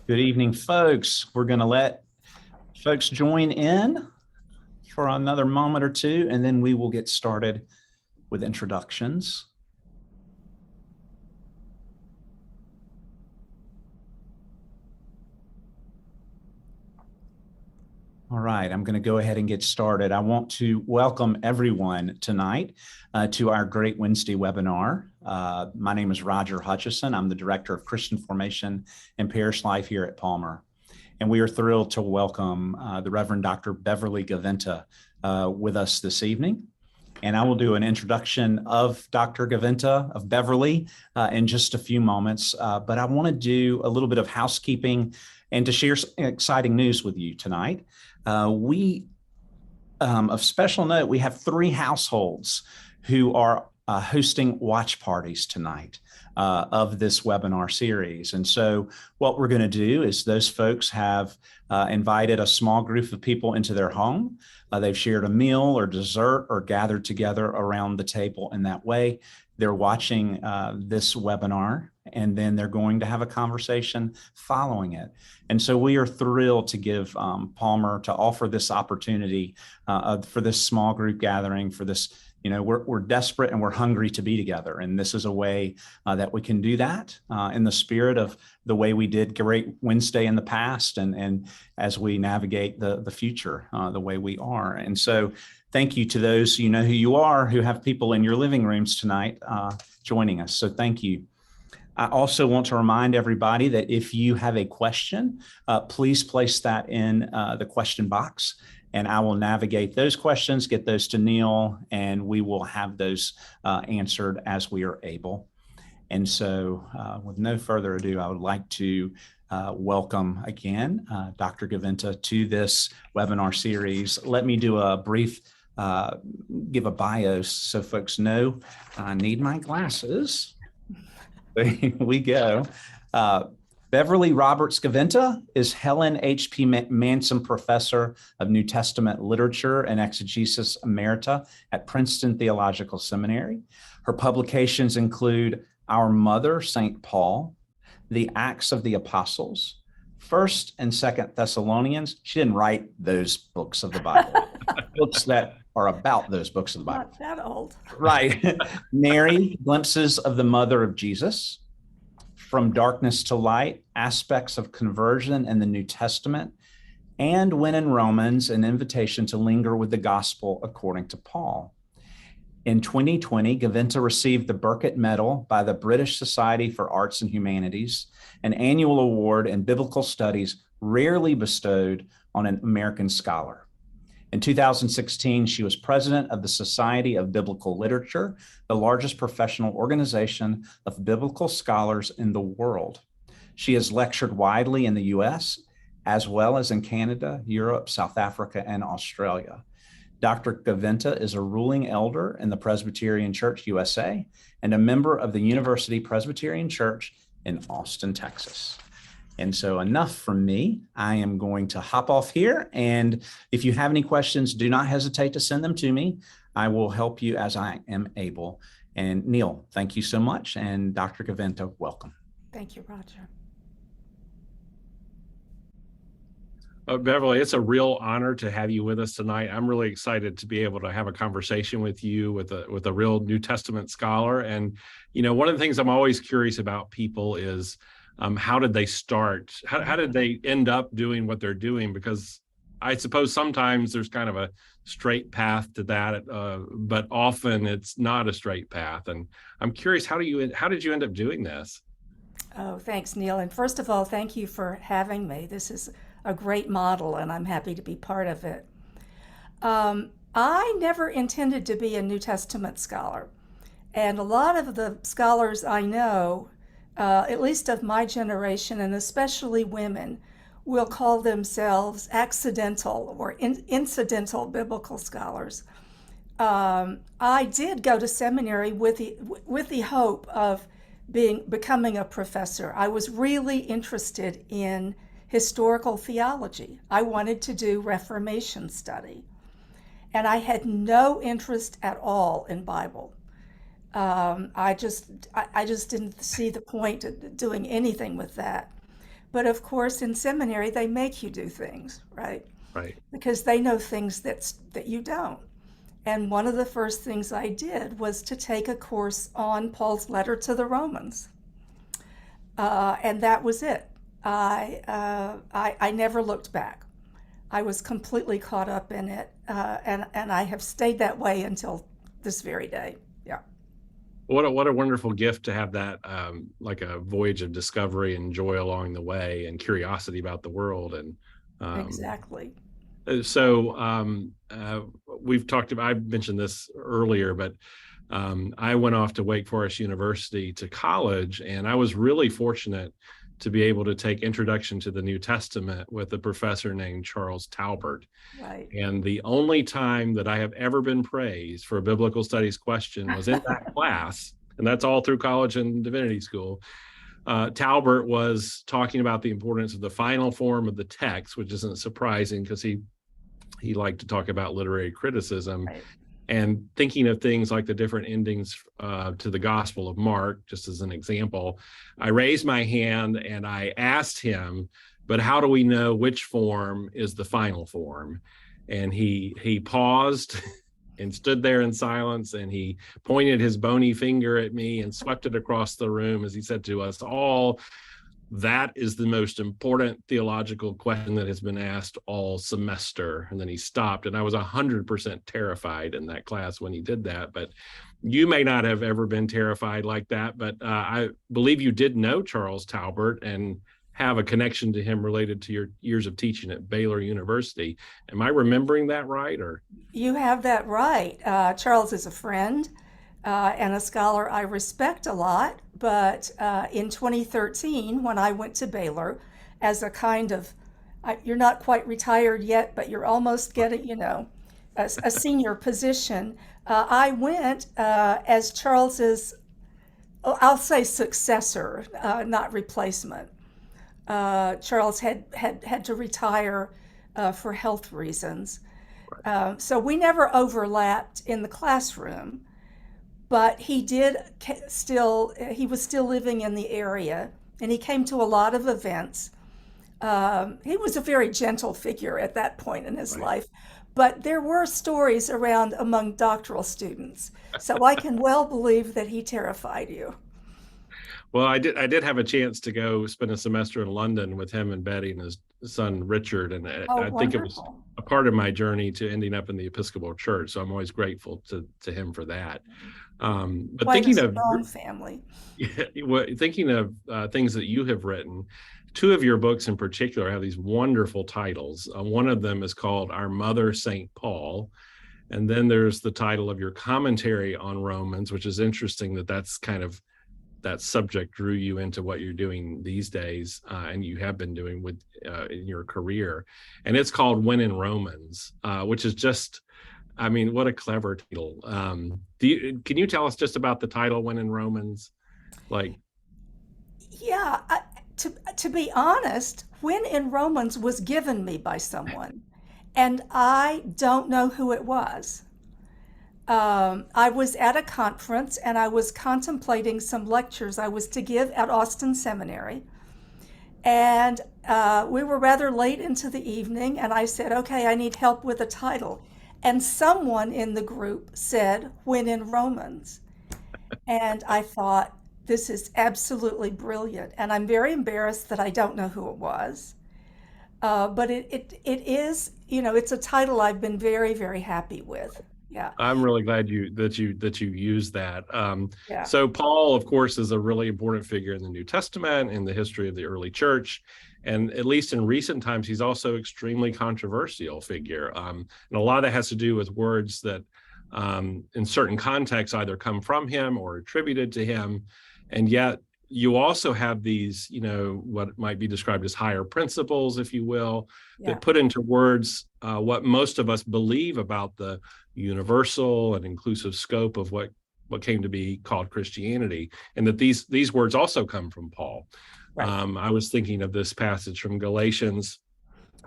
Good evening, folks. We're going to let folks join in for another moment or two, and then we will get started with introductions. All right, I'm going to go ahead and get started. I want to welcome everyone tonight to our Great Wednesday webinar. My name is Roger Hutchison. I'm the Director of Christian Formation and Parish Life here at Palmer. And we are thrilled to welcome the Reverend Dr. Beverly Gaventa with us this evening. And I will do an introduction of Dr. Gaventa of Beverly in just a few moments. But I want to do a little bit of housekeeping and to share some exciting news with you tonight. Of special note, we have 3 households who are hosting watch parties tonight of this webinar series. And so what we're going to do is those folks have invited a small group of people into their home. They've shared a meal or dessert or gathered together around the table in that way. They're watching this webinar, and then they're going to have a conversation following it. And so we are thrilled to give Palmer to offer this opportunity for this small group gathering, for this. You know, we're desperate and we're hungry to be together. And this is a way that we can do that in the spirit of the way we did Great Wednesday in the past, and as we navigate the future the way we are. And so thank you to those, you know who you are, who have people in your living rooms tonight joining us. So thank you. I also want to remind everybody that if you have a question, please place that in the question box. And I will navigate those questions, get those to Neil, and we will have those answered as we are able. And so with no further ado, I would like to welcome again Dr. Gaventa to this webinar series. Let me do a brief, give a bio so folks know I need my glasses. There we go. Beverly Roberts Gaventa is Helen H.P. Manson Professor of New Testament Literature and Exegesis Emerita at Princeton Theological Seminary. Her publications include Our Mother, St. Paul, The Acts of the Apostles, 1st and 2nd Thessalonians. She didn't write those books of the Bible, books that are about those books of the Bible. Not that old. Right. Mary, Glimpses of the Mother of Jesus. From Darkness to Light, Aspects of Conversion in the New Testament, and When in Romans, an invitation to linger with the gospel according to Paul. In 2020, Gaventa received the Burkitt Medal by the British Society for Arts and Humanities, an annual award in biblical studies rarely bestowed on an American scholar. In 2016, she was president of the Society of Biblical Literature, the largest professional organization of biblical scholars in the world. She has lectured widely in the US, as well as in Canada, Europe, South Africa, and Australia. Dr. Gaventa is a ruling elder in the Presbyterian Church USA and a member of the University Presbyterian Church in Austin, Texas. And so enough from me. I am going to hop off here. And if you have any questions, do not hesitate to send them to me. I will help you as I am able. And Neil, thank you so much. And Dr. Gaventa, welcome. Thank you, Roger. Beverly, it's a real honor to have you with us tonight. I'm really excited to be able to have a conversation with you with a real New Testament scholar. And, you know, one of the things I'm always curious about people is how did they start? How did they end up doing what they're doing? Because I suppose sometimes there's kind of a straight path to that, but often it's not a straight path. And I'm curious, how did you end up doing this? Oh, thanks, Neil. And first of all, thank you for having me. This is a great model, and I'm happy to be part of it. I never intended to be a New Testament scholar. And a lot of the scholars I know, at least of my generation, and especially women, will call themselves accidental or incidental biblical scholars. I did go to seminary with the hope of becoming a professor. I was really interested in historical theology. I wanted to do Reformation study, and I had no interest at all in Bible. I just didn't see the point of doing anything with that. But of course, in seminary, they make you do things, right? Right. Because they know things that you don't. And one of the first things I did was to take a course on Paul's letter to the Romans. And that was it. I never looked back. I was completely caught up in it, and I have stayed that way until this very day. Yeah. What a wonderful gift to have that, like a voyage of discovery and joy along the way, and curiosity about the world. And Exactly. so we've talked about, I've mentioned this earlier, but I went off to Wake Forest University to college, and I was really fortunate to be able to take Introduction to the New Testament with a professor named Charles Talbert. Right. And the only time that I have ever been praised for a biblical studies question was in that class, and that's all through college and divinity school. Talbert was talking about the importance of the final form of the text, which isn't surprising because he liked to talk about literary criticism. Right. And thinking of things like the different endings to the Gospel of Mark, just as an example, I raised my hand and I asked him, but how do we know which form is the final form? And he paused and stood there in silence, and he pointed his bony finger at me and swept it across the room as he said to us all, that is the most important theological question that has been asked all semester. And then he stopped, and I was 100% terrified in that class when he did that. But you may not have ever been terrified like that, but I believe you did know Charles Talbert and have a connection to him related to your years of teaching at Baylor University. Am I remembering that right? Or You have that right. Charles is a friend and a scholar I respect a lot. But in 2013, when I went to Baylor as a kind of, you're not quite retired yet, but you're almost getting, a senior position, I went as Charles's, I'll say successor, not replacement. Charles had to retire for health reasons. So we never overlapped in the classroom. But he was still living in the area, and he came to a lot of events. He was a very gentle figure at that point in his life, but there were stories around among doctoral students. So I can well believe that he terrified you. Well, I did have a chance to go spend a semester in London with him and Betty and his son Richard, and I think it was a part of my journey to ending up in the Episcopal Church. So I'm always grateful to him for that. But Quite thinking a of strong family. thinking of things that you have written, two of your books in particular have these wonderful titles. One of them is called Our Mother, St. Paul. And then there's the title of your commentary on Romans, which is interesting that's kind of that subject drew you into what you're doing these days, and you have been doing with in your career. And it's called When in Romans, which is just, I mean, what a clever title. Can you tell us just about the title, When in Romans? Yeah, to be honest, When in Romans was given me by someone, and I don't know who it was. I was at a conference and I was contemplating some lectures I was to give at Austin Seminary. And we were rather late into the evening, and I said, okay, I need help with a title. And someone in the group said, When in Romans. And I thought, this is absolutely brilliant. And I'm very embarrassed that I don't know who it was. But it is, it's a title I've been very, very happy with. Yeah. I'm really glad that you used that. Yeah. So Paul, of course, is a really important figure in the New Testament, in the history of the early church. And at least in recent times, he's also extremely controversial figure. And a lot of that has to do with words that in certain contexts either come from him or attributed to him. And yet you also have these, what might be described as higher principles, if you will, that put into words what most of us believe about the universal and inclusive scope of what came to be called Christianity, and that these words also come from Paul. Right. I was thinking of this passage from Galatians.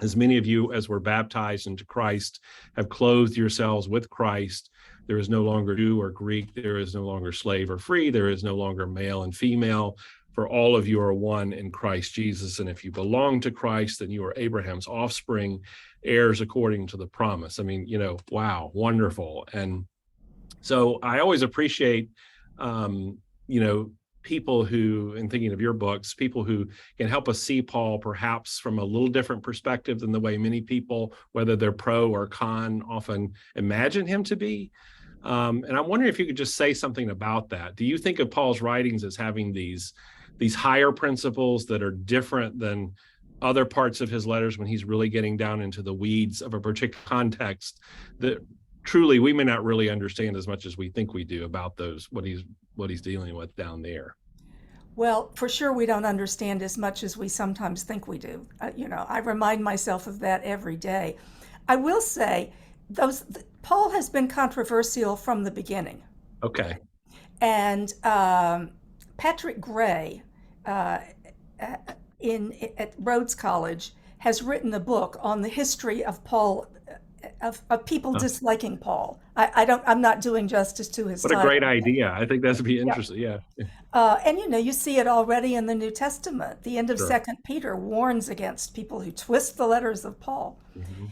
As many of you as were baptized into Christ have clothed yourselves with Christ. There is no longer Jew or Greek. There is no longer slave or free. There is no longer male and female. for all of you are one in Christ Jesus. And if you belong to Christ, then you are Abraham's offspring, heirs according to the promise. I mean, wow, wonderful. And so I always appreciate, people who, in thinking of your books, people who can help us see Paul perhaps from a little different perspective than the way many people, whether they're pro or con, often imagine him to be. And I'm wondering if you could just say something about that. Do you think of Paul's writings as having these higher principles that are different than other parts of his letters when he's really getting down into the weeds of a particular context that truly we may not really understand as much as we think we do about what he's dealing with down there? Well, for sure, we don't understand as much as we sometimes think we do. I remind myself of that every day. I will say, Paul has been controversial from the beginning. Okay. And Patrick Gray at Rhodes College has written a book on the history of Paul, of people disliking Paul. I'm not doing justice to his What a great idea. I think that'd be interesting. Yeah. And you see it already in the New Testament. The end of Sure. 2 Peter warns against people who twist the letters of Paul. Mm-hmm.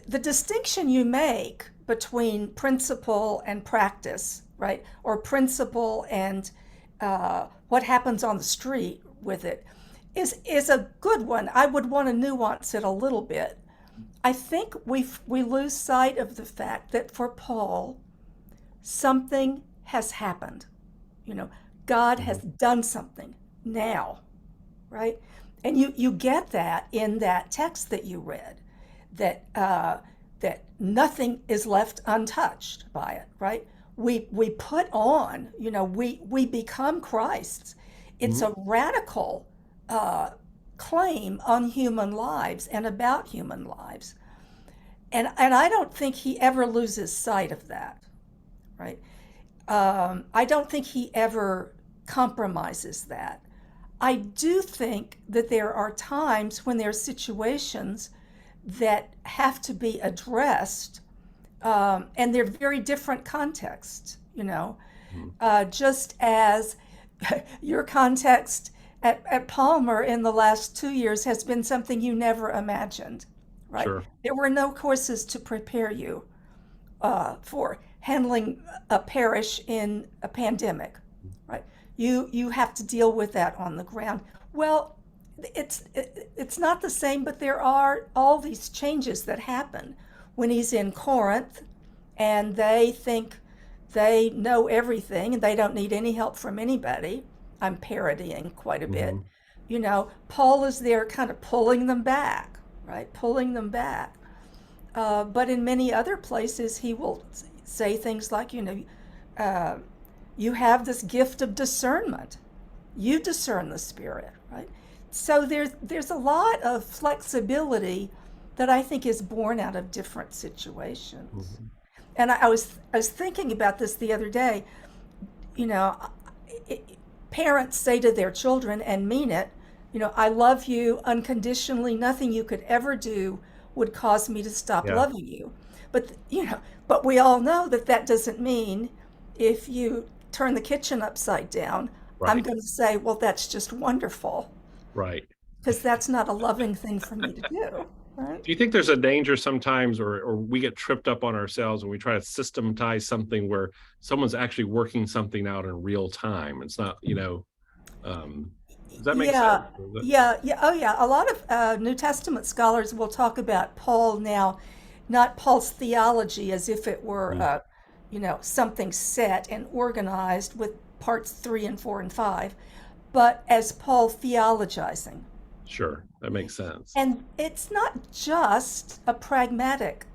The distinction you make between principle and practice, right? Or principle and what happens on the street with it is a good one. I would want to nuance it a little bit. I think we lose sight of the fact that for Paul, something has happened. God has done something now, right? And you get that in that text that you read, that nothing is left untouched by it, right? We put on, we become Christ's. It's a radical claim on human lives and about human lives. And I don't think he ever loses sight of that, right? I don't think he ever compromises that. I do think that there are times when there are situations that have to be addressed, and they're very different contexts, just as your context at Palmer in the last 2 years has been something you never imagined, right? Sure. There were no courses to prepare you for handling a parish in a pandemic, right? You have to deal with that on the ground. Well, it's not the same, but there are all these changes that happen when he's in Corinth and they think they know everything and they don't need any help from anybody. I'm parodying quite a bit. Paul is there kind of pulling them back, right? Pulling them back. But in many other places, he will say things like, you have this gift of discernment. You discern the Spirit, right? So there's a lot of flexibility that I think is born out of different situations. And I was thinking about this the other day. Parents say to their children and mean it, I love you unconditionally. Nothing you could ever do would cause me to stop loving you. But but we all know that doesn't mean if you turn the kitchen upside down, right, I'm going to say, well, that's just wonderful. Right. Because that's not a loving thing for me to do. Right? Do you think there's a danger sometimes, or we get tripped up on ourselves when we try to systematize something where someone's actually working something out in real time? It's not, does that make sense? Yeah. Oh, yeah. A lot of New Testament scholars will talk about Paul now, not Paul's theology as if it were, something set and organized with parts 3 and 4 and 5, but as Paul theologizing. Sure, that makes sense. And it's not just a pragmatic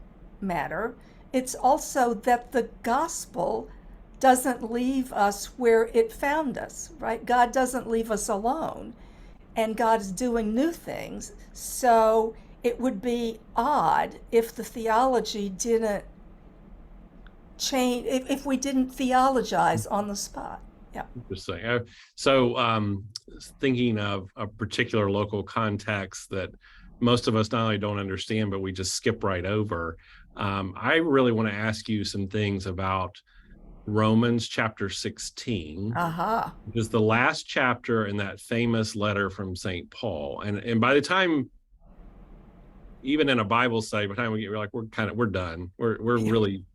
matter. It's also that the gospel doesn't leave us where it found us, right? God doesn't leave us alone, and God is doing new things. So it would be odd if the theology didn't change, if we didn't theologize on the spot. Yeah. Interesting. So thinking of a particular local context that most of us not only don't understand, but we just skip right over. I really want to ask you some things about Romans chapter 16, Aha. which is the last chapter in that famous letter from St. Paul. And by the time, even in a Bible study, by the time we're like, we're done.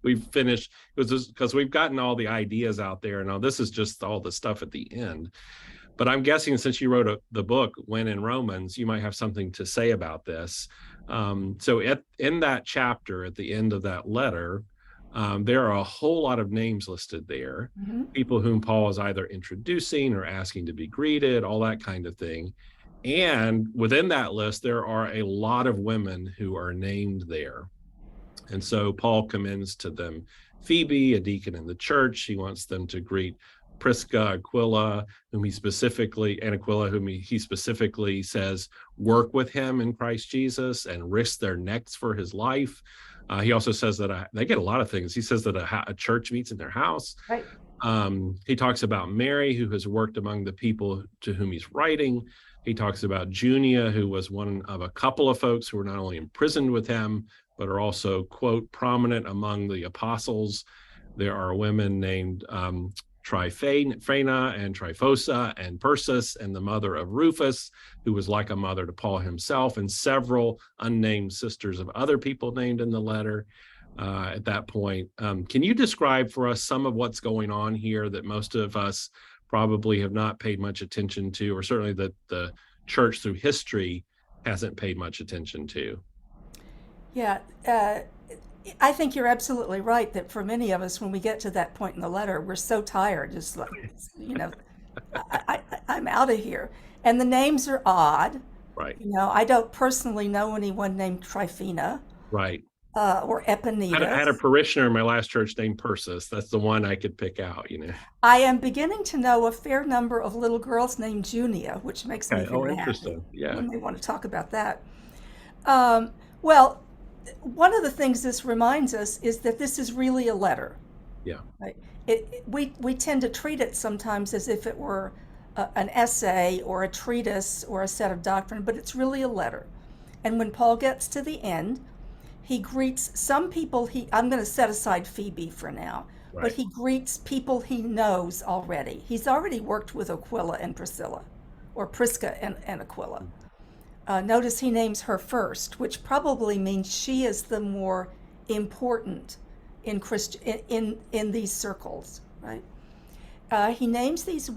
We've finished. It was just because we've gotten all the ideas out there. Now this is just all the stuff at the end. But I'm guessing since you wrote the book, When in Romans, you might have something to say about this. So in that chapter, at the end of that letter, there are a whole lot of names listed there, people whom Paul is either introducing or asking to be greeted, all that kind of thing. And within that list, there are a lot of women who are named there. And so Paul commends to them Phoebe, a deacon in the church. He wants them to greet Prisca, Aquila, whom he specifically says work with him in Christ Jesus and risk their necks for his life. He also says that they get a lot of things. He says that a church meets in their house. Right. He talks about Mary, who has worked among the people to whom he's writing. He talks about Junia, who was one of a couple of folks who were not only imprisoned with him, but are also, quote, prominent among the apostles. There are women named Tryphena and Tryphosa and Persis, and the mother of Rufus, who was like a mother to Paul himself, and several unnamed sisters of other people named in the letter at that point. Can you describe for us some of what's going on here that most of us probably have not paid much attention to, or certainly that the church through history hasn't paid much attention to? Yeah, I think you're absolutely right that for many of us, when we get to that point in the letter, we're so tired, just like, I'm out of here. And the names are odd. Right. I don't personally know anyone named Tryphena. Right. Or Epanetus. I had a parishioner in my last church named Persis. That's the one I could pick out, I am beginning to know a fair number of little girls named Junia, which makes me very interesting. happy Yeah. when they want to talk about that. Well, one of the things this reminds us is that this is really a letter. Yeah. Right? We tend to treat it sometimes as if it were an essay or a treatise or a set of doctrine, but it's really a letter. And when Paul gets to the end, he greets some people. I'm going to set aside Phoebe for now, right. But he greets people he knows already. He's already worked with Aquila and Priscilla, or Prisca and Aquila. Notice he names her first, which probably means she is the more important in these circles, right? He names these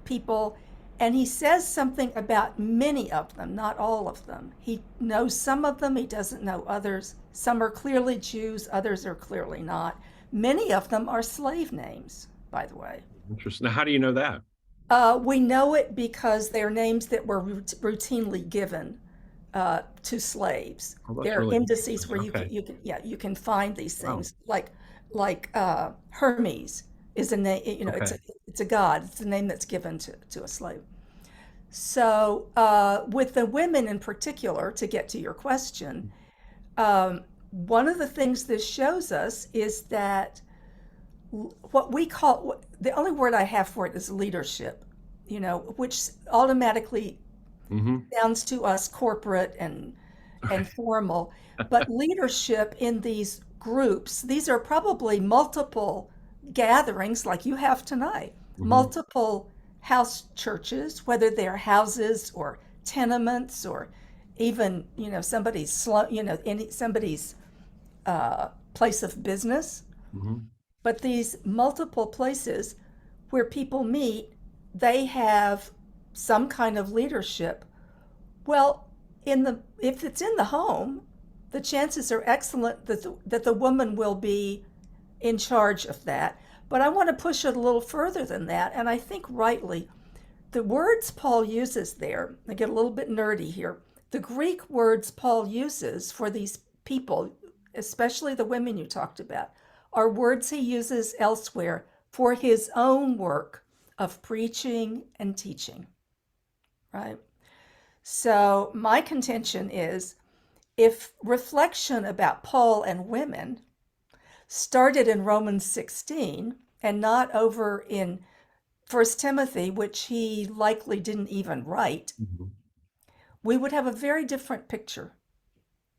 people, and he says something about many of them, not all of them. He knows some of them, he doesn't know others. Some are clearly Jews, others are clearly not. Many of them are slave names, by the way. Interesting. Now, how do you know that? We know it because they're names that were routinely given to slaves. There are indices where you can find these things. Wow. Like Hermes is a name. It's a god. It's a name that's given to a slave. So with the women in particular, to get to your question, one of the things this shows us is that what we call, the only word I have for it is leadership, which automatically sounds to us corporate and formal. But leadership in these groups, these are probably multiple gatherings like you have tonight, multiple house churches, whether they're houses or tenements or even, somebody's place of business. But these multiple places where people meet, they have some kind of leadership. Well, if it's in the home, the chances are excellent that the woman will be in charge of that. But I want to push it a little further than that, and I think rightly. The words Paul uses there, I get a little bit nerdy here, the Greek words Paul uses for these people, especially the women you talked about, are words he uses elsewhere for his own work of preaching and teaching, right? So my contention is, if reflection about Paul and women started in Romans 16 and not over in 1 Timothy, which he likely didn't even write, we would have a very different picture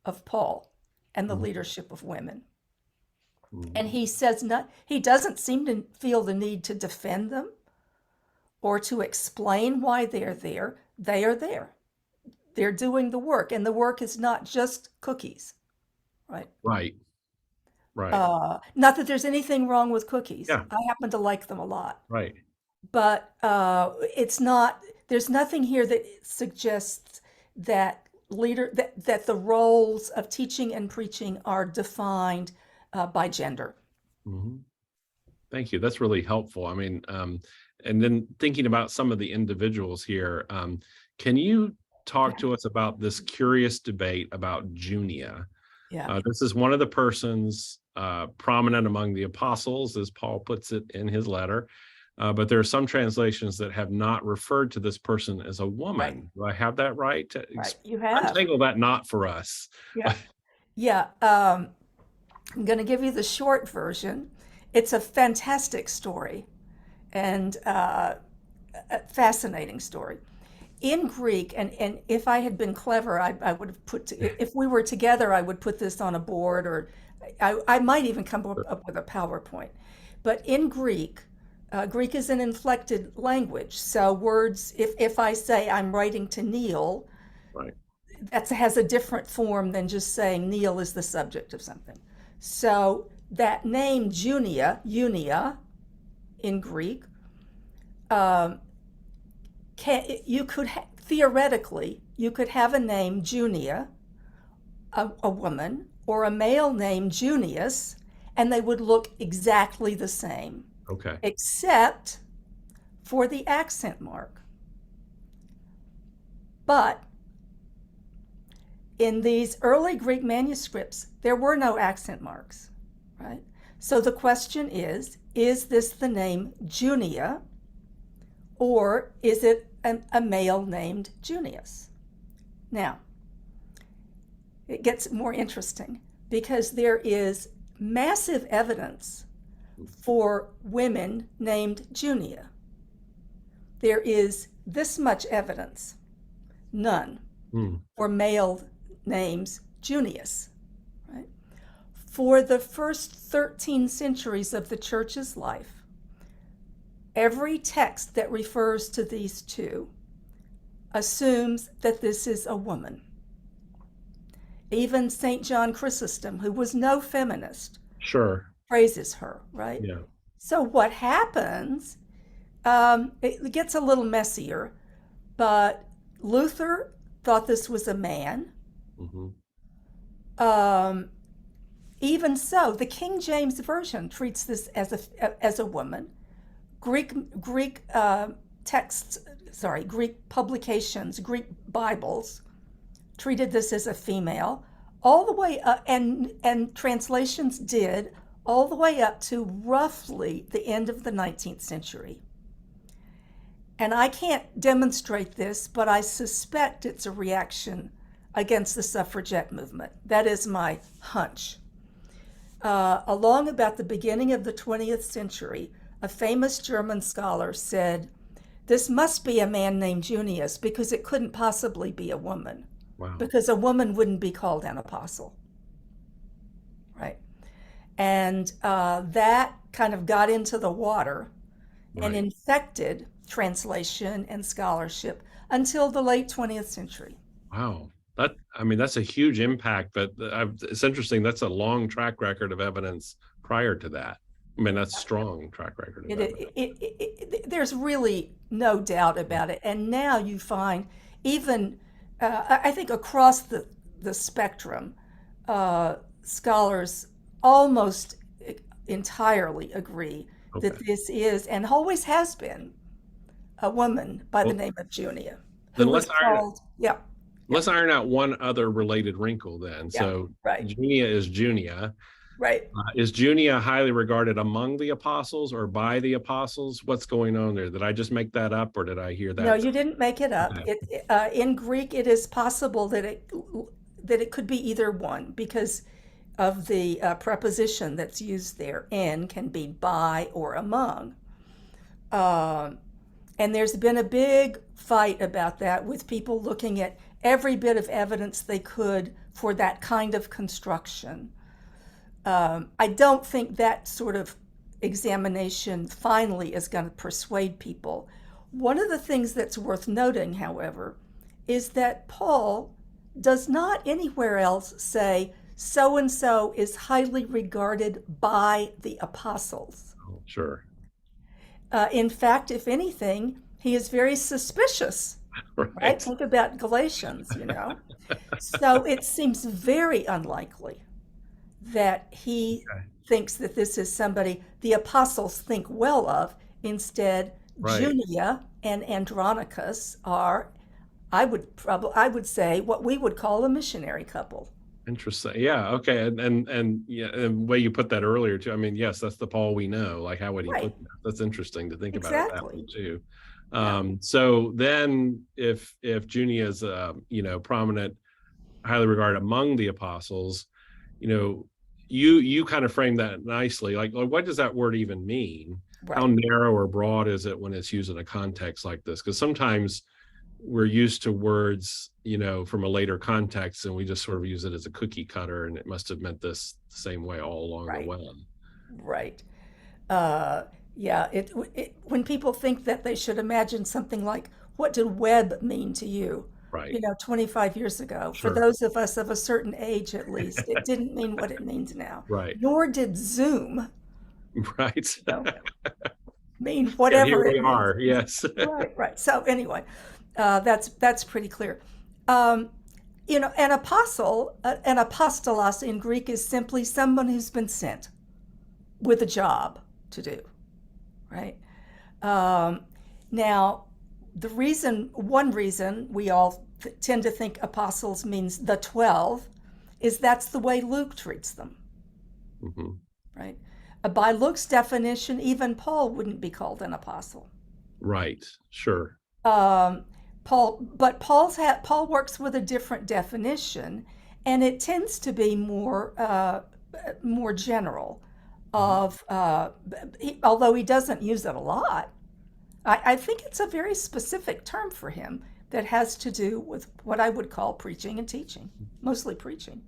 of Paul and the leadership of women. And Mhm. he says not, he doesn't seem to feel the need to defend them or to explain why they're there. They are there. They're doing the work, and the work is not just cookies, right? Right. Right. Not that there's anything wrong with cookies. Yeah. I happen to like them a lot, Right. but it's not. There's nothing here that suggests that that the roles of teaching and preaching are defined by gender. Mhm. Thank you. That's really helpful. I mean, and then thinking about some of the individuals here, can you talk Yeah, to us about this curious debate about Junia? yeah, This is one of the persons prominent among the apostles, as Paul puts it in his letter. But there are some translations that have not referred to this person as a right, woman. Do I have that right? right. You have, Untangle that knot for us. yeah, yeah. I'm going to give you the short version. It's a fantastic story and a fascinating story. In Greek, and if I had been clever, I would have if we were together, I would put this on a board, or I might even come up with a PowerPoint. But in Greek, Greek is an inflected language. So words, if I say I'm writing to Neil, Right. that has a different form than just saying Neil is the subject of something. So that name Junia in Greek, um, you could theoretically you could have a name Junia, a woman, or a male named Junius, and they would look exactly the same, Okay. except for the accent mark. But in these early Greek manuscripts, there were no accent marks, right? So the question is this the name Junia, or is it a male named Junius? Now, it gets more interesting because there is massive evidence for women named Junia. There is this much evidence, none, Hmm. for male names Junius. Right? For the first 13 centuries of the church's life, every text that refers to these two assumes that this is a woman. Even St. John Chrysostom, who was no feminist, Sure. praises her, right? Yeah. So what happens, it gets a little messier, but Luther thought this was a man. Hmm. Um, Even so, the King James Version treats this as a woman. Greek texts, Greek publications, Greek Bibles treated this as a female, all the way up, and translations did all the way up to roughly the end of the 19th century. And I can't demonstrate this, but I suspect it's a reaction against the suffragette movement. That is my hunch. Along about the beginning of the 20th century, a famous German scholar said, this must be a man named Junius because it couldn't possibly be a woman, Wow. because a woman wouldn't be called an apostle, right? And that kind of got into the water and Right. infected translation and scholarship until the late 20th century. Wow. That's a huge impact, but it's interesting. That's a long track record of evidence prior to that. I mean, that's strong track record of evidence. There's really no doubt about it. And now you find even, I think across the spectrum, scholars almost entirely agree Okay. that this is, and always has been, a woman by the Well, name of Junia, then who was called, yeah, let's iron out one other related wrinkle then. yeah, So right, Junia is Junia. right. Is Junia highly regarded among the apostles or by the apostles? What's going on there? Did I just make that up or did I hear No, that? you didn't make it up. Okay. In Greek, it is possible that it could be either one because of the preposition that's used there. "In" can be by or among. Um, and there's been a big fight about that with people looking at every bit of evidence they could for that kind of construction. I don't think that sort of examination finally is going to persuade people. One of the things that's worth noting, however, is that Paul does not anywhere else say so and so is highly regarded by the apostles. Oh, sure. In fact, if anything, he is very suspicious, right? Right. Think about Galatians, So it seems very unlikely that he Okay. thinks that this is somebody the apostles think well of. Instead, Right. Junia and Andronicus are, I would say, what we would call a missionary couple. Interesting. Yeah. Okay. And yeah, and the way you put that earlier too. I mean, yes, that's the Paul we know. Like, how would he Right. put that? That's interesting to think about it that way Exactly. too. Yeah. So then, if Junia is prominent, highly regarded among the apostles, you know, you kind of frame that nicely. Like, what does that word even mean? How Right. narrow or broad is it when it's used in a context like this? Because sometimes we're used to words, from a later context, and we just sort of use it as a cookie cutter, and it must have meant this the same way all along the Right. way. Right. Uh, yeah. When people think that they should imagine something like, what did web mean to you? Right. 25 years ago. For Sure. those of us of a certain age, at least, it didn't mean what it means now. Right. Nor did Zoom, Right. you know, mean And here whatever we it means. are. Yes. Right, right. So anyway, that's pretty clear. Um, an apostle, an apostolos in Greek is simply someone who's been sent with a job to do, right? Um, Now, one reason we all tend to think apostles means the 12 is that's the way Luke treats them, Hmm. right? By Luke's definition, even Paul wouldn't be called an apostle. Right. Sure. Um, Paul works with a different definition, and it tends to be more general. Mhm. Although he doesn't use it a lot, I think it's a very specific term for him that has to do with what I would call preaching and teaching, mostly preaching.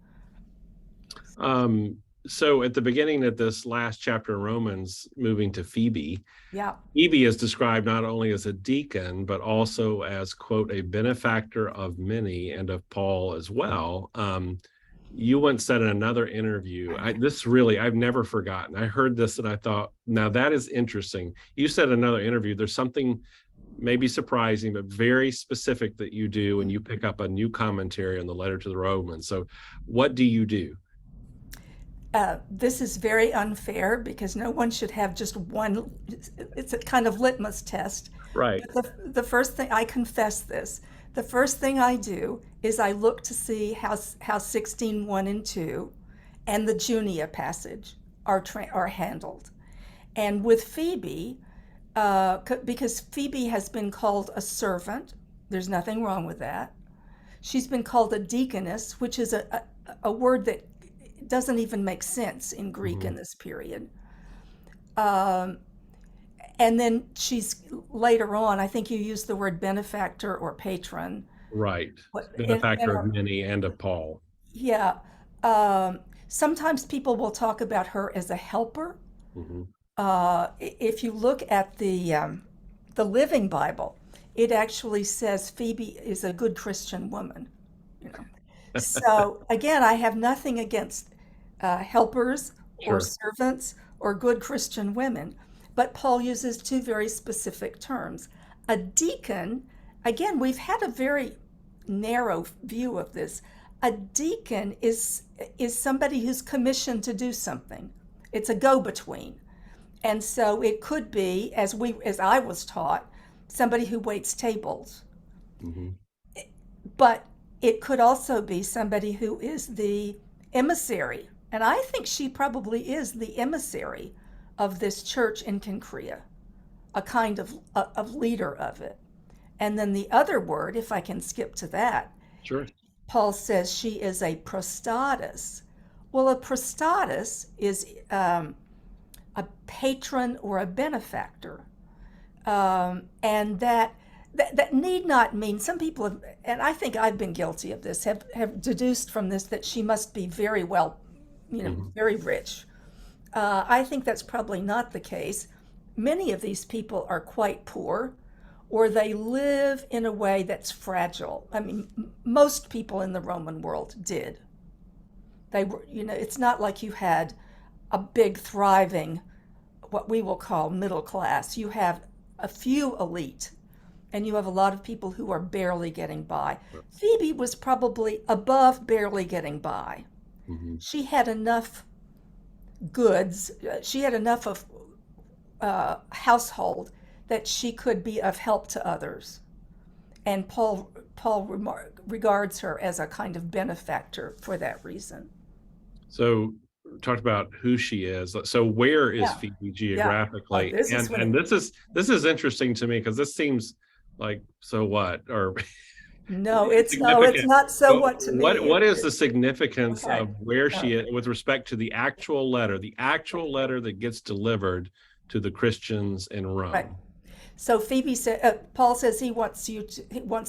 So at the beginning of this last chapter in Romans, moving to Phoebe, Yeah, Phoebe is described not only as a deacon, but also as, quote, a benefactor of many and of Paul as well. You once said in another interview, I've never forgotten. I heard this and I thought, now that is interesting. You said in another interview, there's something maybe surprising, but very specific that you do when you pick up a new commentary on the letter to the Romans. So what do you do? this is very unfair because no one should have just one. It's a kind of litmus test. Right. But the first thing, I confess this, the first thing I do is I look to see how 16:1 and 2 and the Junia passage are handled. And with Phoebe, because Phoebe has been called a servant, there's nothing wrong with that. She's been called a deaconess, which is a word that doesn't even make sense in Greek in Mhm. this period. Um, and then she's later on, I think you used the word benefactor or patron. Right. What, in Benefactor of our, many and of Paul. yeah. Sometimes people will talk about her as a helper. Mhm. If you look at the Living Bible, it actually says Phoebe is a good Christian woman. You know, so again, I have nothing against helpers or Sure. servants or good Christian women, but Paul uses two very specific terms. A deacon, again, we've had a very narrow view of this. A deacon is somebody who's commissioned to do something. It's a go-between. And so it could be, as I was taught, somebody who waits tables. Mhm. But it could also be somebody who is the emissary. And I think she probably is the emissary of this church in Cancria, a kind of leader of it. And then the other word, if I can skip to that, Sure. Paul says she is a prostatus. Well, a prostatus is a patron or a benefactor. And that need not mean, some people have, and I think I've been guilty of this, have deduced from this that she must be very well very rich. I think that's probably not the case. Many of these people are quite poor, or they live in a way that's fragile. I mean, most people in the Roman world did. They were, it's not like you had a big, thriving, what we will call middle class. You have a few elite, and you have a lot of people who are barely getting by. Phoebe was probably above barely getting by. Mm-hmm. She had enough goods, she had enough of household that she could be of help to others. And Paul regards her as a kind of benefactor for that reason. So talked about who she is. So where is Phoebe geographically? And this is interesting to me, because this seems like, so what? Or no, it's not so what to me. What is the significance of where she is with respect to the actual letter that gets delivered to the Christians in Rome? Right. So Phoebe said, Paul says he wants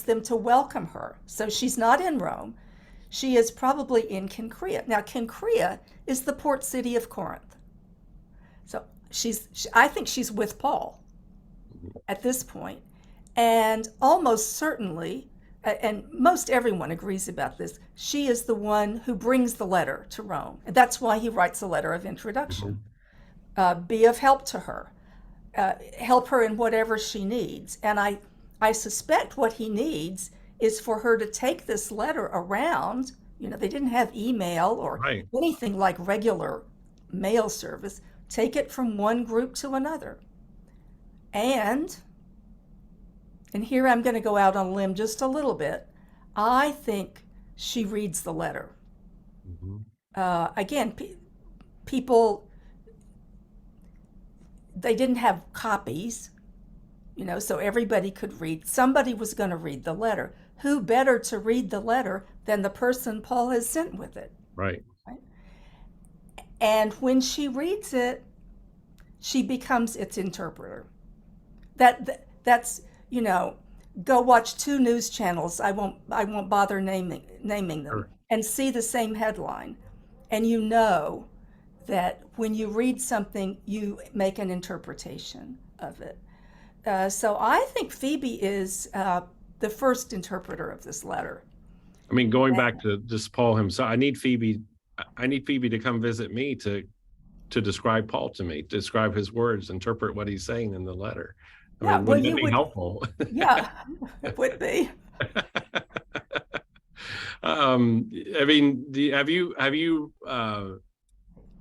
them to welcome her. So she's not in Rome. She is probably in Cenchrea. Now, Cenchrea is the port city of Corinth. So I think she's with Paul at this point. And almost certainly, and most everyone agrees about this, she is the one who brings the letter to Rome. And that's why he writes a letter of introduction. Be of help to her. Help her in whatever she needs. And I suspect what he needs is for her to take this letter around. They didn't have email or anything like regular mail service. Take it from one group to another. And here I'm going to go out on a limb just a little bit. I think she reads the letter. Again, people, they didn't have copies, so everybody could read. Somebody was going to read the letter. Who better to read the letter than the person Paul has sent with it? Right. And when she reads it, she becomes its interpreter. That's go watch 2 news channels. I won't bother naming them, and see the same headline, and that when you read something, you make an interpretation of it. So I think Phoebe is the first interpreter of this letter. I mean, going back to just Paul himself, I need Phoebe to come visit me to describe Paul to me, describe his words, interpret what he's saying in the letter. I mean, wouldn't it be helpful? Yeah, it would be. I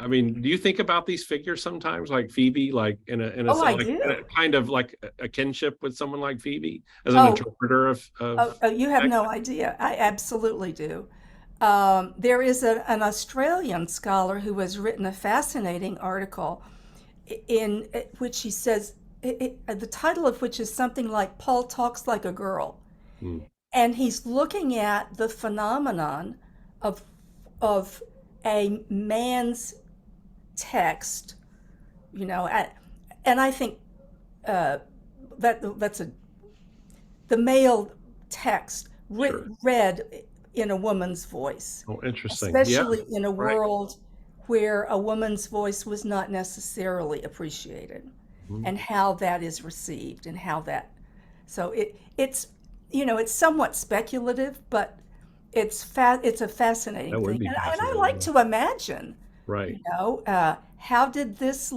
mean, do you think about these figures sometimes, like Phoebe, like in a kind of like a kinship with someone like Phoebe as an interpreter of you have no idea. I absolutely do. There is an Australian scholar who has written a fascinating article in which he says, the title of which is something like "Paul Talks Like a Girl." And he's looking at the phenomenon of a man's text, and I think that's the male text read in a woman's voice. Oh, interesting. Especially in a world where a woman's voice was not necessarily appreciated, and how that is received, and how that. So it's somewhat speculative, but it's a fascinating thing, and I like to imagine. Right. How did this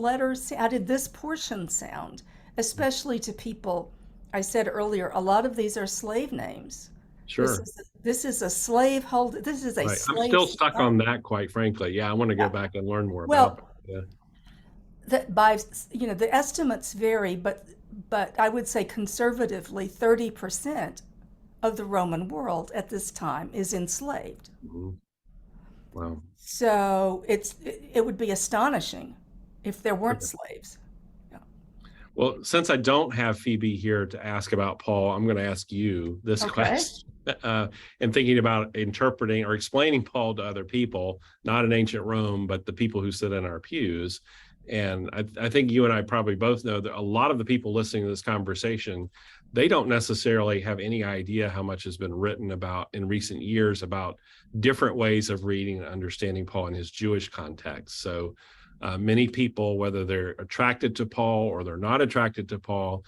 portion sound, especially to people? I said earlier, a lot of these are slave names. Sure. This is a slave hold. This is a slave. I'm still stuck on that, quite frankly. Yeah, I want to go back and learn more about it. The estimates vary, but I would say conservatively 30% of the Roman world at this time is enslaved. Wow. So it would be astonishing if there weren't slaves. Well, since I don't have Phoebe here to ask about Paul, I'm going to ask you this question. And thinking about interpreting or explaining Paul to other people, not in ancient Rome, but the people who sit in our pews, And I think you and I probably both know that a lot of the people listening to this conversation, they don't necessarily have any idea how much has been written about in recent years about different ways of reading and understanding Paul in his Jewish context. So many people, whether they're attracted to Paul or they're not attracted to Paul,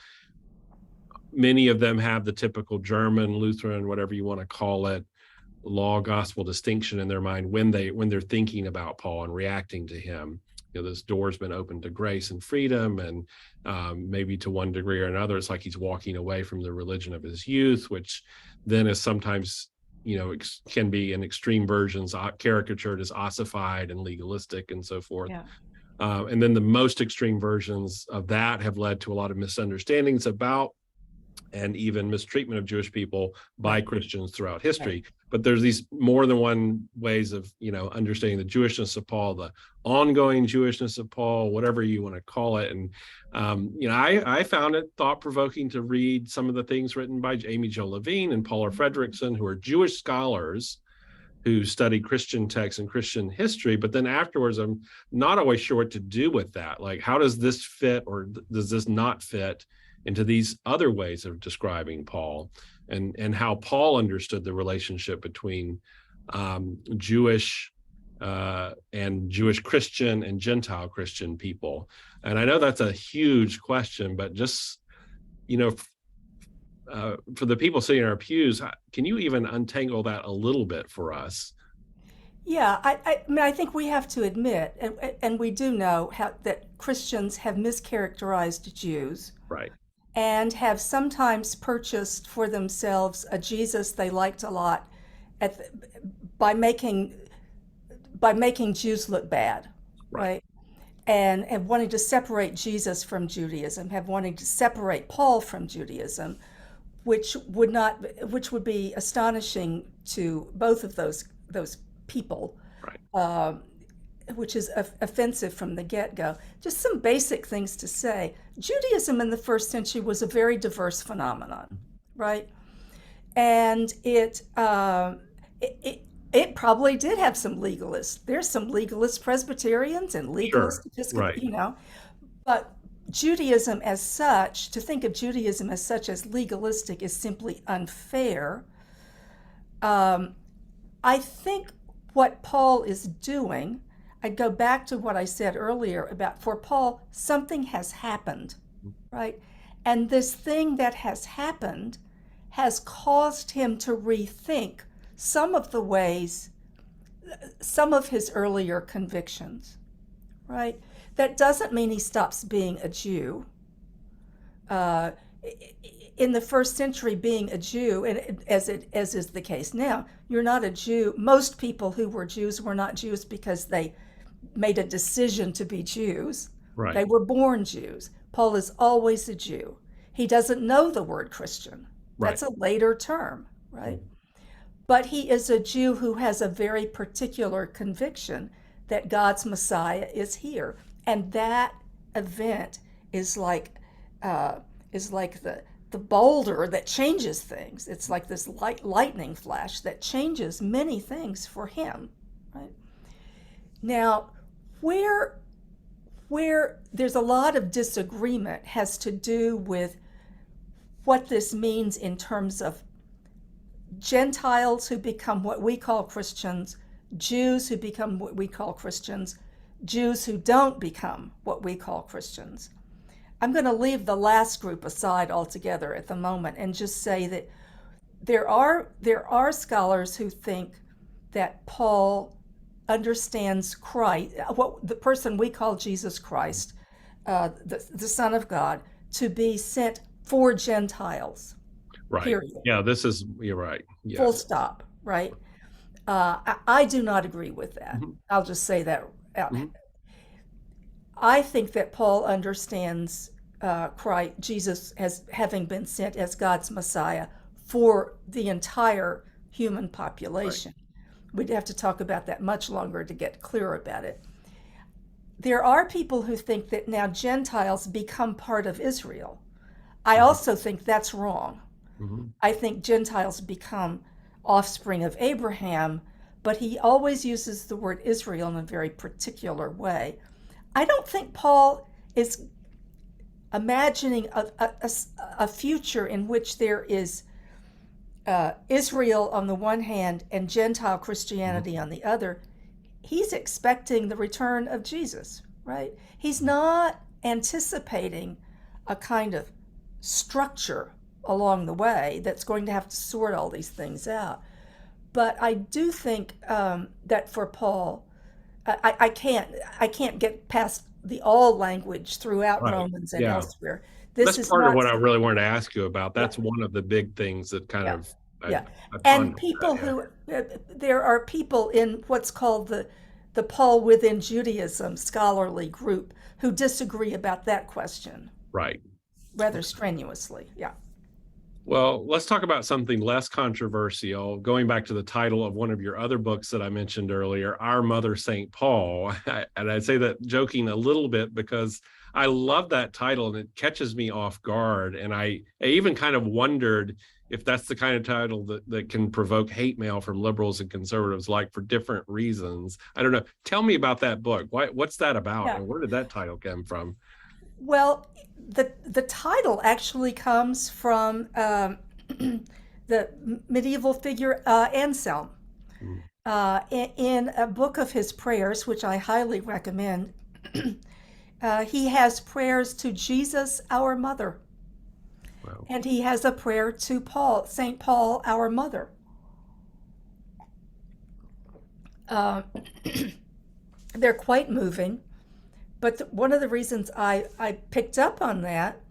many of them have the typical German, Lutheran, whatever you want to call it, law gospel distinction in their mind when they're thinking about Paul and reacting to him. This door's been opened to grace and freedom, and maybe to one degree or another, it's like he's walking away from the religion of his youth, which then is sometimes, can be in extreme versions caricatured as ossified and legalistic and so forth. Yeah. And then the most extreme versions of that have led to a lot of misunderstandings about and even mistreatment of Jewish people by Christians throughout history. Right. But there's these more than one ways of, understanding the Jewishness of Paul, the ongoing Jewishness of Paul, whatever you want to call it. And, I found it thought-provoking to read some of the things written by Amy Jo Levine and Paula Fredrickson, who are Jewish scholars who study Christian texts and Christian history. But then afterwards, I'm not always sure what to do with that. Like, how does this fit or does this not fit into these other ways of describing Paul, and how Paul understood the relationship between Jewish and Jewish Christian and Gentile Christian people. And I know that's a huge question, but just, for the people sitting in our pews, can you even untangle that a little bit for us? Yeah, I mean, I think we have to admit, and we do know that Christians have mischaracterized Jews. Right. And have sometimes purchased for themselves a Jesus they liked a lot by making Jews look bad, right? And wanting to separate Jesus from Judaism, wanting to separate Paul from Judaism, which would be astonishing to both of those people, right? Which is offensive from the get-go. Just some basic things to say. Judaism in the first century was a very diverse phenomenon, right? And it probably did have some legalists. There's some legalist Presbyterians and legalist Episcopal, right. But Judaism as such, to think of Judaism as such as legalistic is simply unfair. I think what Paul is doing, I'd go back to what I said earlier about, for Paul, something has happened, right? And this thing that has happened has caused him to rethink some of his earlier convictions, right? That doesn't mean he stops being a Jew. In the first century, being a Jew, and as is the case now, you're not a Jew. Most people who were Jews were not Jews because they made a decision to be Jews. Right. They were born Jews. Paul is always a Jew. He doesn't know the word Christian. That's a later term, right? But he is a Jew who has a very particular conviction that God's Messiah is here. And that event is like the boulder that changes things. It's like this lightning flash that changes many things for him, right? Now, where there's a lot of disagreement has to do with what this means in terms of Gentiles who become what we call Christians, Jews who become what we call Christians, Jews who don't become what we call Christians. I'm going to leave the last group aside altogether at the moment and just say that there are scholars who think that Paul understands Christ, what the person we call Jesus Christ, the Son of God, to be sent for Gentiles. Right. Period. Yeah, you're right. Yes. Full stop. Right. I do not agree with that. Mm-hmm. I'll just say that out. Mm-hmm. I think that Paul understands Christ, Jesus, as having been sent as God's Messiah for the entire human population. Right. We'd have to talk about that much longer to get clear about it. There are people who think that now Gentiles become part of Israel. I also think that's wrong. Mm-hmm. I think Gentiles become offspring of Abraham, but he always uses the word Israel in a very particular way. I don't think Paul is imagining a future in which there is Israel on the one hand and Gentile Mhm. Christianity on the other. He's expecting the return of Jesus, right? He's not anticipating a kind of structure along the way that's going to have to sort all these things out. But I do think that for Paul, I can't get past the all language throughout Right. Romans and Yeah. elsewhere. That's This is part of not, what I really wanted to ask you about. yeah, That's one of the big things that kind yeah, of yeah. I And pondered that. people Yeah. who, there are people in what's called the Paul within Judaism scholarly group who disagree about that question Right. rather strenuously. Yeah. Well, let's talk about something less controversial. Going back to the title of one of your other books that I mentioned earlier, Our Mother St. Paul. And I say that joking a little bit because I love that title and it catches me off guard. And I even kind of wondered if that's the kind of title that can provoke hate mail from liberals and conservatives, like for different reasons. I don't know. Tell me about that book. What's that about? Yeah. And where did that title come from? Well, the title actually comes from the medieval figure Anselm. Mm, In a book of his prayers, which I highly recommend, he has prayers to Jesus, our mother, wow. and he has a prayer to Paul, St. Paul, our mother. Uh, they're quite moving, but one of the reasons I picked up on that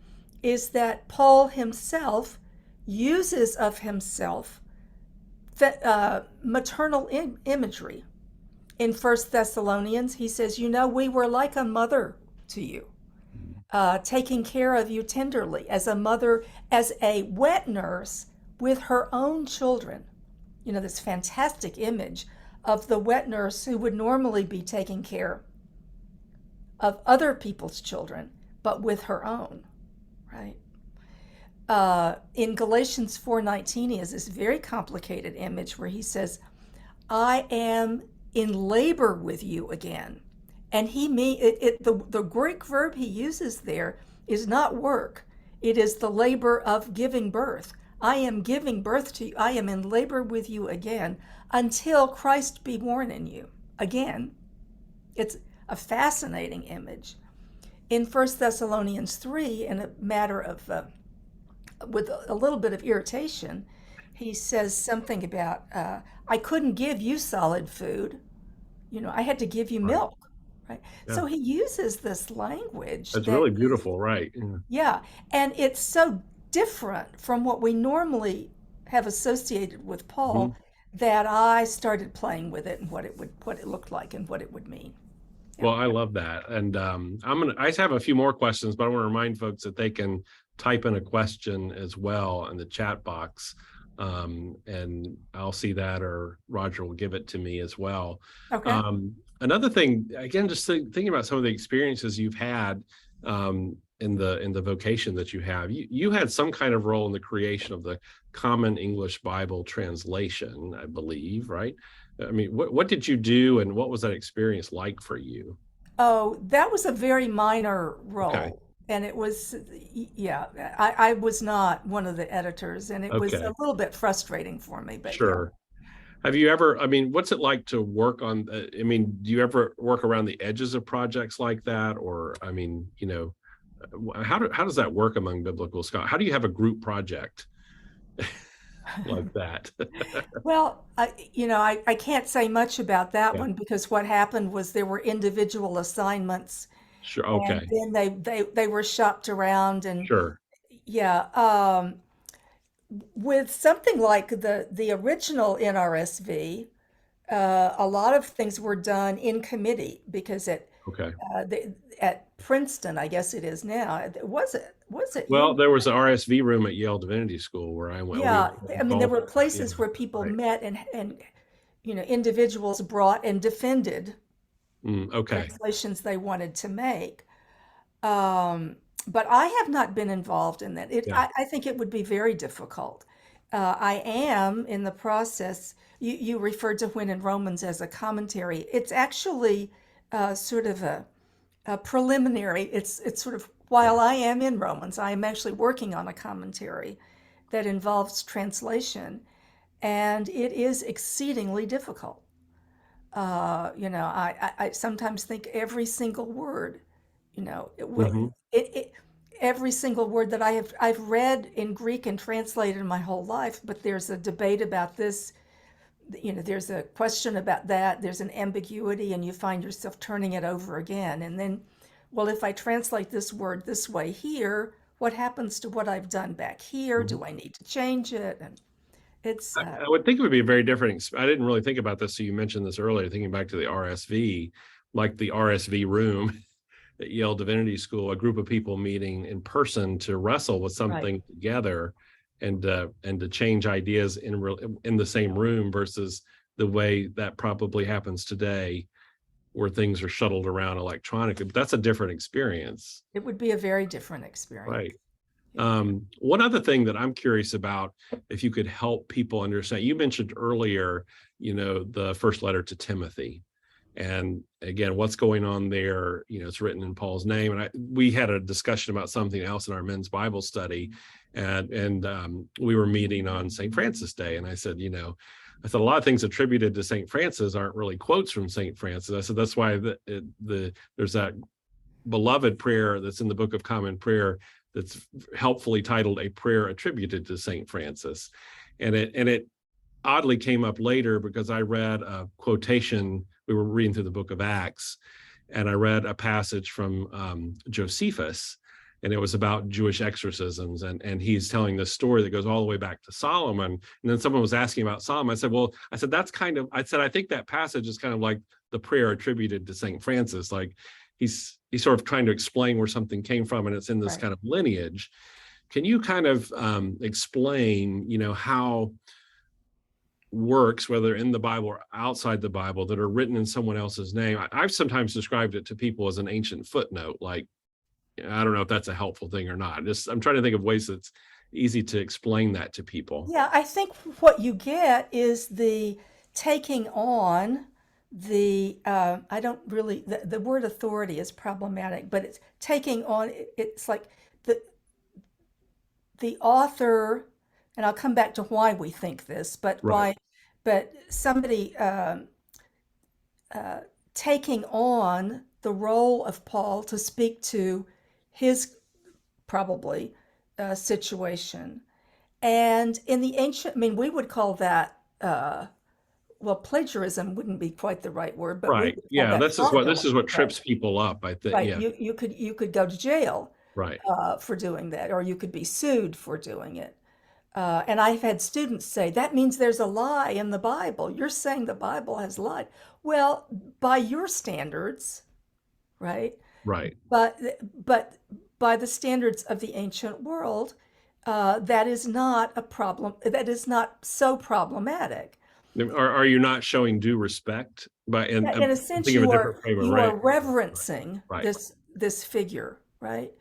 is that Paul himself uses of himself maternal imagery. In First Thessalonians, he says, "You know, we were like a mother to you, Mm, taking care of you tenderly, as a mother, as a wet nurse with her own children." You know, this fantastic image of the wet nurse who would normally be taking care of other people's children, but with her own, right? In Galatians 4:19, he has this very complicated image where he says, "I am in labor with you again." And the Greek verb he uses there is not work. It is the labor of giving birth. I am giving birth to you. I am in labor with you again until Christ be born in you. Again, it's a fascinating image. In First Thessalonians 3, in a matter of, with a little bit of irritation, he says something about, I couldn't give you solid food. You know, I had to give you right. milk, right? Yeah. So he uses this language That's that really is, beautiful, right? Yeah. yeah, and it's so different from what we normally have associated with Mhm. Paul that I started playing with it and what it looked like and what it would mean. Yeah. Well, I love that. And I just have a few more questions, but I want to remind folks that they can type in a question as well in the chat box. And I'll see that, or Roger will give it to me as well. Okay. Another thing, again, just thinking about some of the experiences you've had in the vocation that you have, you had some kind of role in the creation of the Common English Bible translation, I believe, right? I mean, what did you do, and what was that experience like for you? Oh, that was a very minor Okay. role. And it was, yeah, I was not one of the editors, and it was a Okay. little bit frustrating for me, but yeah. Sure. Have you ever, I mean, what's it like to work on, I mean, do you ever work around the edges of projects like that? Or, I mean, how does that work among biblical scholars? How do you have a group project like that? Well, I can't say much about that Yeah. one because what happened was there were individual assignments, Sure. and Okay. then they were shopped around, and Sure. yeah, with something like the original NRSV, a lot of things were done in committee because Okay. at Princeton, I guess it is now. Was it Well, you? there was the RSV room at Yale Divinity School where I went. We Yeah, I mean, there called were it that. Yeah. places where people Right. met and individuals brought and defended Okay. translations they wanted to make. Um, but I have not been involved in that. Yeah. I think it would be very difficult. I am in the process. You referred to when in Romans as a commentary. It's actually sort of preliminary. It's sort of, while I am in Romans, I am actually working on a commentary that involves translation, and it is exceedingly difficult. I sometimes think every single word, it will, Hmm. it every single word that I've read in Greek and translated my whole life, but there's a debate about this, there's a question about that, there's an ambiguity, and you find yourself turning it over again. And then, well, if I translate this word this way here, what happens to what I've done back here? Hmm. Do I need to change it? And it's, I would think it would be a very different. I didn't really think about this. So you mentioned this earlier, thinking back to the RSV, like the RSV room at Yale Divinity School, a group of people meeting in person to wrestle with right. something together, and to change ideas in the same room versus the way that probably happens today, where things are shuttled around electronically. But that's a different experience, It would be a very different experience. right? One other thing that I'm curious about, if you could help people understand, you mentioned earlier, the first letter to Timothy. And again, what's going on there? It's written in Paul's name. And we had a discussion about something else in our men's Bible study. And we were meeting on St. Francis Day. And I said, a lot of things attributed to St. Francis aren't really quotes from St. Francis. I said, that's why there's that beloved prayer that's in the Book of Common Prayer that's helpfully titled A Prayer Attributed to St. Francis. And it oddly came up later because I read a quotation. We were reading through the book of Acts, and I read a passage from Josephus, and it was about Jewish exorcisms. And he's telling this story that goes all the way back to Solomon. And then someone was asking about Solomon. I said, I think that passage is kind of like the prayer attributed to St. Francis. Like he's sort of trying to explain where something came from, and it's in this Right. kind of lineage. Can you kind of explain, how works, whether in the Bible or outside the Bible, that are written in someone else's name? I've sometimes described it to people as an ancient footnote. Like, I don't know if that's a helpful thing or not. I'm trying to think of ways that's easy to explain that to people. Yeah, I think what you get is the taking on I don't really, the word authority is problematic, but it's taking on, it's like the, the author, and I'll come back to why we think this, Right. but somebody taking on the role of Paul to speak to his probably situation. And in the ancient, I mean, we would call that, well, plagiarism wouldn't be quite the right word, but we Right. would call Yeah. that This is fraudulent. what Right. trips people up, I think. Right. Yeah. You could go to jail Right. for doing that, or you could be sued for doing it. And I've had students say, that means there's a lie in the Bible. You're saying the Bible has lied. Well, by your standards, right? Right. But but by the standards of the ancient world, that is not a problem. That is not so problematic. Are you not showing due respect? And Yeah, in a I'm sense, thinking of a different frame of you are right. reverencing Right. this figure, right?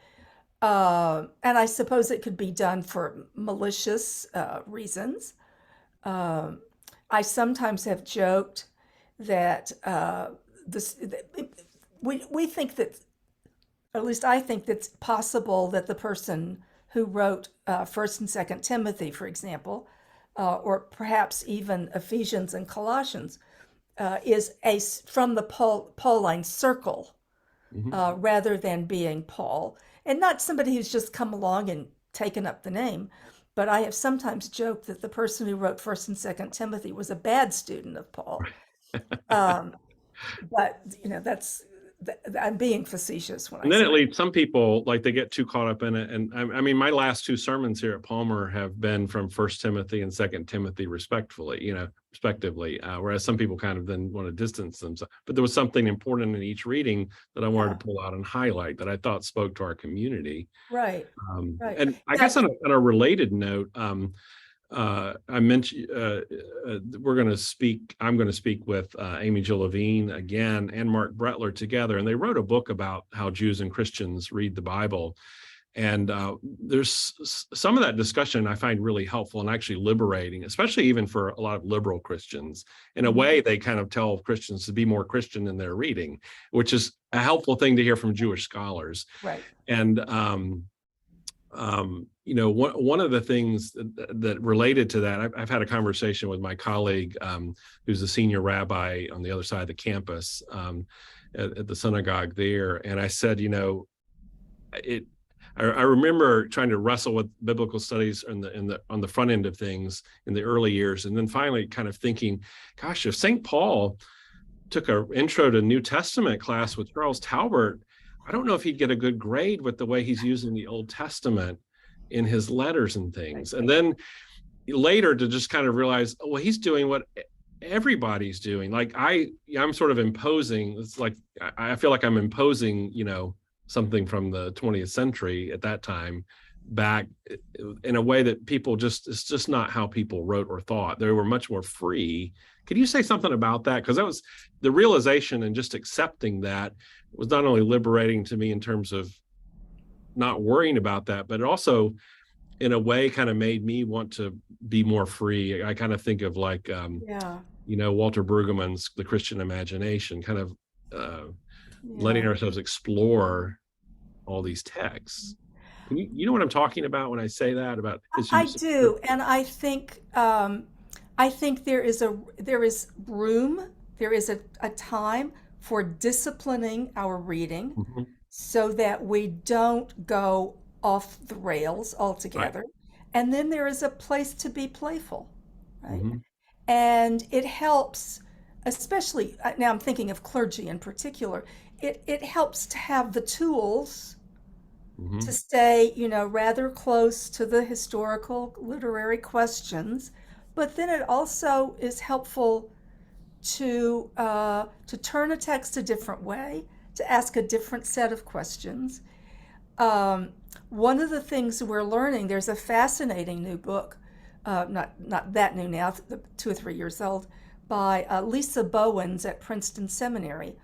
And I suppose it could be done for malicious reasons. Um, I sometimes have joked that this we think that, at least I think that's possible, that the person who wrote First and Second Timothy, for example, or perhaps even Ephesians and Colossians, is from the Pauline circle Mhm. rather than being Paul, and not somebody who's just come along and taken up the name. But I have sometimes joked that the person who wrote First and Second Timothy was a bad student of Paul. Um, but I'm being facetious when I And then say it leads some people, like, they get too caught up in it. And I mean, my last two sermons here at Palmer have been from First Timothy and Second Timothy, respectively, whereas some people kind of then want to distance themselves. But there was something important in each reading that I wanted yeah, to pull out and highlight that I thought spoke to our community. right, right. And I Now, guess on a related note, I mentioned I'm going to speak with Amy Jill Levine again and Mark Brettler together, and they wrote a book about how Jews and Christians read the Bible. And there's some of that discussion I find really helpful and actually liberating, especially even for a lot of liberal Christians. In a way, they kind of tell Christians to be more Christian in their reading, which is a helpful thing to hear from Jewish scholars. Right. And one of the things that related to that, I've had a conversation with my colleague, who's a senior rabbi on the other side of the campus, at the synagogue there, and I said, I remember trying to wrestle with biblical studies on the front end of things in the early years, and then finally kind of thinking, gosh, if St. Paul took an intro to New Testament class with Charles Talbert, I don't know if he'd get a good grade with the way he's using the Old Testament in his letters and things. And then later to just kind of realize, oh, well, he's doing what everybody's doing. Like I'm sort of imposing. It's like I feel like I'm imposing, something from the 20th century at that time back in a way that it's just not how people wrote or thought. They were much more free. Could you say something about that? Because that was the realization, and just accepting that was not only liberating to me in terms of not worrying about that, but it also in a way kind of made me want to be more free. I kind of think of like, Walter Brueggemann's The Christian Imagination, kind of letting ourselves explore all these texts. You know what I'm talking about when I say that about his I do, and I think there is room, there is a time for disciplining our reading, so that we don't go off the rails altogether. Right. And then there is a place to be playful, right? And it helps, especially now I'm thinking of clergy in particular, it helps to have the tools to stay, rather close to the historical literary questions, but then it also is helpful to turn a text a different way, to ask a different set of questions. One of the things we're learning, there's a fascinating new book, not that new now, 2 or 3 years old, by Lisa Bowens at Princeton Seminary,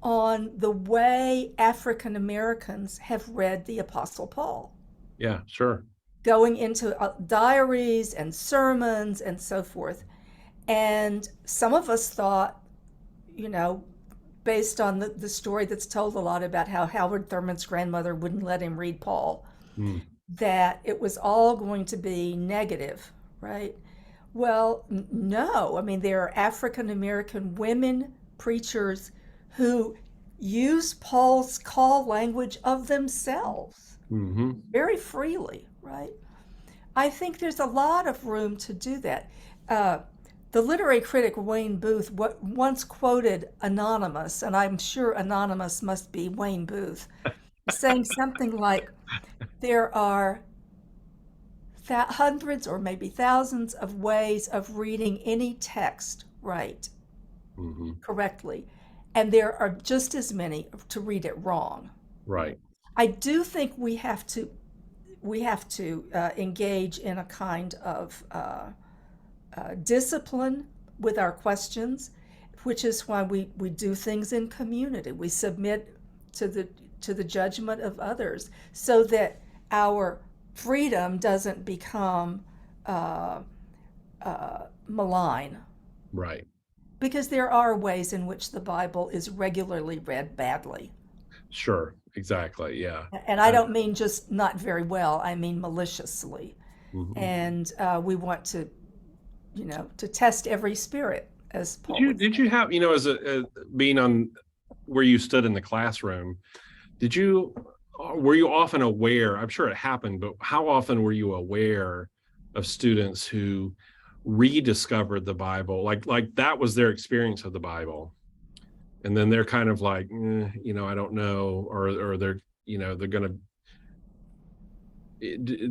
on the way African Americans have read the Apostle Paul. Yeah, sure. Going into diaries and sermons and so forth. And some of us thought, based on the story that's told a lot about how Howard Thurman's grandmother wouldn't let him read Paul, that it was all going to be negative, right? Well, no. I mean, there are African American women preachers who use Paul's call language of themselves very freely, right? I think there's a lot of room to do that. The literary critic Wayne Booth once quoted Anonymous, and I'm sure Anonymous must be Wayne Booth, saying something like, there are hundreds or maybe thousands of ways of reading any text right, correctly, and there are just as many to read it wrong. Right. I do think we have to engage in a kind of discipline with our questions, which is why we do things in community. We submit to the judgment of others, so that our freedom doesn't become malign. Right. Because there are ways in which the Bible is regularly read badly. Sure, exactly, yeah. And I don't mean just not very well, I mean maliciously. And we want to, to test every spirit, as Paul did you have, as being on where you stood in the classroom, were you often aware, I'm sure it happened, but how often were you aware of students who rediscovered the Bible, like that was their experience of the Bible, and then they're kind of like, I don't know, or they're, they're gonna,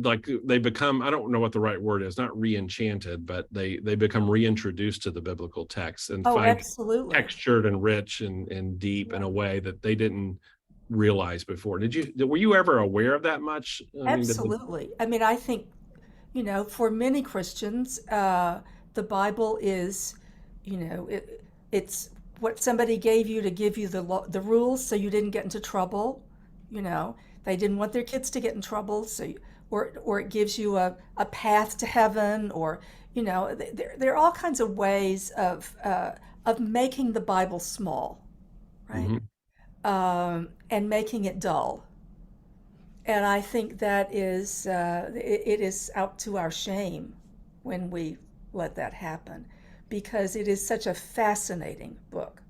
like they become, I don't know what the right word is, not re-enchanted, but they become reintroduced to the biblical text and find absolutely. Textured and rich and deep in a way that they didn't realize before. Were you ever aware of that much? Absolutely. I mean, I think, for many Christians, the Bible is, it's what somebody gave you to give you the rules so you didn't get into trouble. They didn't want their kids to get in trouble, so or it gives you a path to heaven, or there are all kinds of ways of making the Bible small, right? Hmm. And making it dull. And I think that it is out to our shame when we let that happen, because it is such a fascinating book.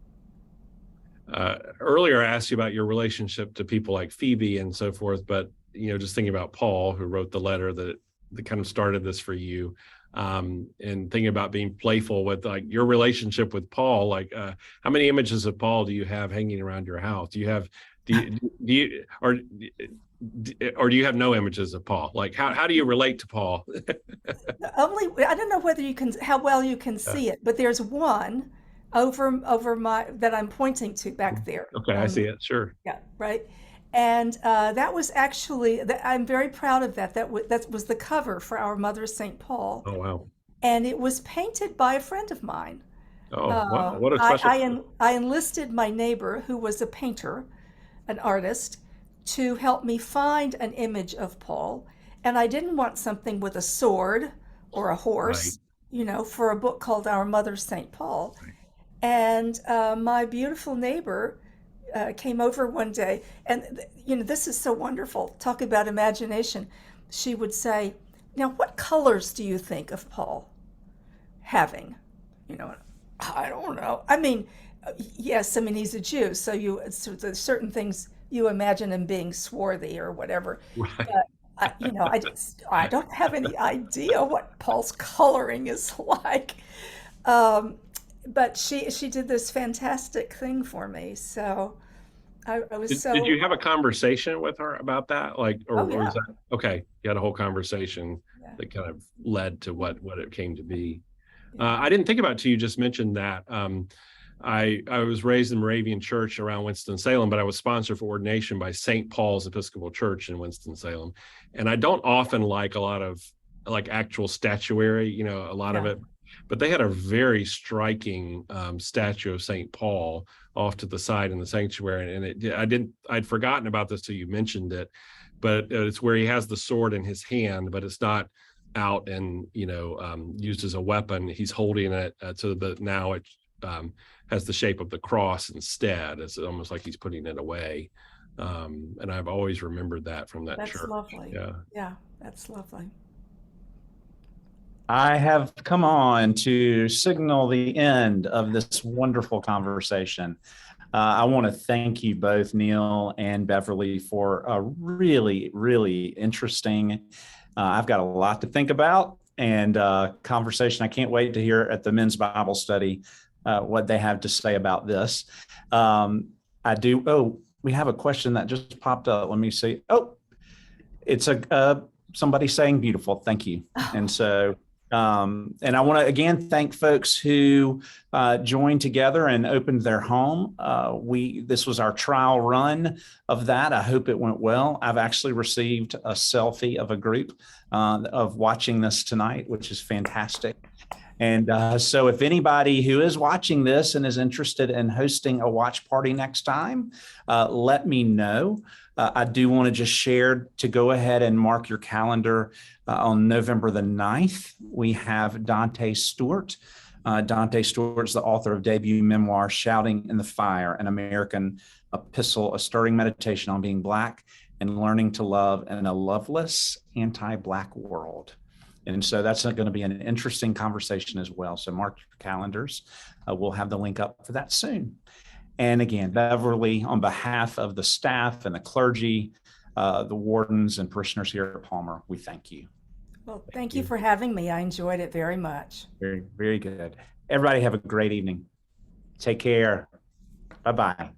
Earlier, I asked you about your relationship to people like Phoebe and so forth, but just thinking about Paul, who wrote the letter that kind of started this for you, and thinking about being playful with like your relationship with Paul. Like, how many images of Paul do you have hanging around your house? Do you or do you have no images of Paul? Like, how do you relate to Paul? I don't know how well you can Uh, see it, but there's one over my that I'm pointing to back there. okay, I see it. Sure. Yeah, right. And that was actually I'm very proud of that. That was the cover for our Mother St. Paul, Oh, wow. and it was painted by a friend of mine. Oh, wow. What a special. I enlisted my neighbor, who was a painter, an artist, to help me find an image of Paul. And I didn't want something with a sword or a Right. horse, for a book called Our Mother St. Paul. Right. And my beautiful neighbor came over one day, and this is so wonderful. Talk about imagination. She would say, "Now, what colors do you think of Paul having?" I don't know. I mean, yes, I mean he's a Jew, so there's certain things you imagine him being swarthy or whatever. Right. But I don't have any idea what Paul's coloring is like. Um, but she did this fantastic thing for me, so I was Did you so. have a conversation with her about that? Like, Oh or is yeah, that okay? You had a whole conversation yeah, that kind of led to what it came to be. yeah. I didn't think about it till you just mentioned that. I was raised in Moravian Church around Winston-Salem, but I was sponsored for ordination by St. Paul's Episcopal Church in Winston-Salem, and I don't often like a lot of like actual statuary, a lot of Yeah. it, but they had a very striking statue of St. Paul off to the side in the sanctuary, and I'd forgotten about this till you mentioned it, but it's where he has the sword in his hand, but it's not out and used as a weapon. He's holding it so that now it has the shape of the cross instead. It's almost like he's putting it away, and I've always remembered that from that That's church. lovely. Yeah. Yeah, that's lovely. I have come on to signal the end of this wonderful conversation. I want to thank you both, Neil and Beverly, for a really, really interesting. I've got a lot to think about, and conversation. I can't wait to hear at the men's Bible study what they have to say about this. I do. Oh, we have a question that just popped up. Let me see. Oh, it's somebody saying beautiful. Thank you. And so. And I want to again thank folks who joined together and opened their home. This was our trial run of that. I hope it went well. I've actually received a selfie of a group of watching this tonight, which is fantastic. And so if anybody who is watching this and is interested in hosting a watch party next time, let me know. I do want to just share to go ahead and mark your calendar on November the 9th. We have Dante Stewart. Dante Stewart's the author of debut memoir, Shouting in the Fire, an American epistle, a stirring meditation on being Black and learning to love in a loveless anti-Black world. And so that's going to be an interesting conversation as well. So mark your calendars. We'll have the link up for that soon. And again, Beverly, on behalf of the staff and the clergy, the wardens and parishioners here at Palmer, we thank you. Well, thank you for having me. I enjoyed it very much. Very, very good. Everybody have a great evening. Take care. Bye-bye.